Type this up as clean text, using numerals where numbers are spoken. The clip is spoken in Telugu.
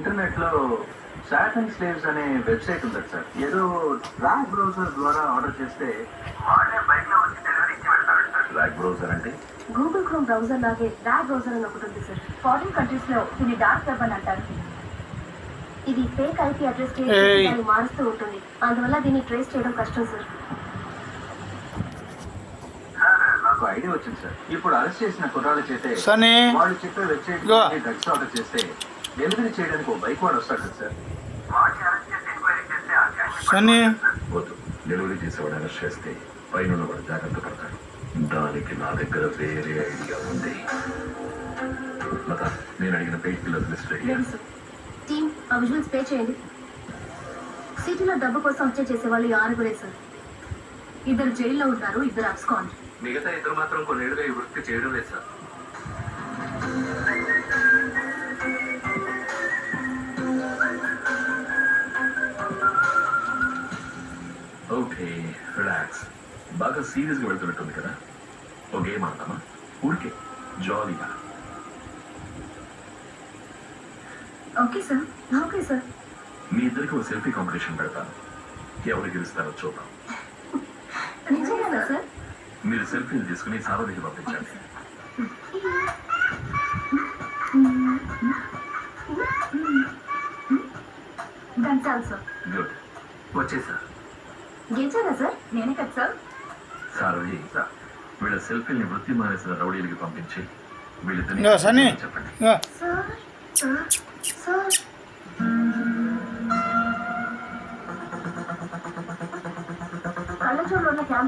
ఇంటర్నెట్ లో సాట్ అండ్ స్లేవ్స్ అనే వెబ్సైట్ ఉంది సార్. ఏదో ర్యాక్ బ్రౌజర్ ద్వారా ఆర్డర్ చేస్తే వాళ్ళే బైక్ లో వచ్చి డెలివరీ ఇచ్చి వెళ్తారు సార్. ర్యాక్ బ్రౌజర్ అంటే గూగుల్ క్రోమ్ బ్రౌజర్ లాగే ర్యాక్ బ్రౌజర్ అని ఒకటి ఉంది సార్. ఫారిన్ కంట్రీస్ లో దీన్ని డార్క్ వెబ్ అని అంటారు. ఇది ఫేక్ ఐపీ అడ్రస్ దాన్ని మారుస్తూ ఉంటుంది. అందువల్ల దీన్ని ట్రేస్ చేయడం కష్టం సార్. నాకు ఐడియా వచ్చింది సార్. ఇప్పుడు అరెస్ట్ చేసిన కుర్రాళ్ళు చేస్తే వాళ్ళు చెప్పే వెబ్సైట్ డ్రగ్స్ ఆర్డర్ చేస్తే డెలివరీ చేయడానికి ఒక బైక్ వాడు వస్తాడు కదా సార్. వద్దు, డెలివరీ చేసేవాడు అరెస్ట్ చేస్తే పైన వాడు జాగ్రత్త పడతాడు. దానికి నా దగ్గర వేరే ఐడియా ఉంది. లత, నేను అడిగిన పెయిట్ కిల్లర్ లిస్ట్ టీమ్ ఆ విజువల్స్ పే చేయండి. సిటీలో డబ్బు కోసం వచ్చే చేసేవాళ్ళు 6 సార్. 2 జైల్లో ఉంటారు, 2 అబ్స్కాండ్. మిగతా 2 మాత్రం కొన్నేళ్ళుగా ఈ వృత్తి చేయడం లేదు సార్. Okay, relax. బాగా సీరియస్గా వెళ్తున్నట్టుంది కదా. ఓ గేమ్ ఆడతామా? ఊరికే జాలీగా. Okay sir, okay sir. మీ ఇద్దరికి ఒక సెల్ఫీ కాంపిటీషన్ పెడతాను. ఎవరు గెలుస్తారో చూద్దాం. నిజంగా సార్? మీరు సెల్ఫీలు తీసుకుని సారథికి పంపించండి. దంచాలి సార్. గుడ్, వచ్చేసా. గెలిచారా సార్? నేనే కదా సార్. సారథి, వీళ్ళ సెల్ఫీల్ని వృత్తి మానేసిన రౌడీలకి పంపించి వీళ్ళిద్దరిని చెప్పండి. సార్ సార్ కళ్ళజోడులో ఉన్న కెమెరా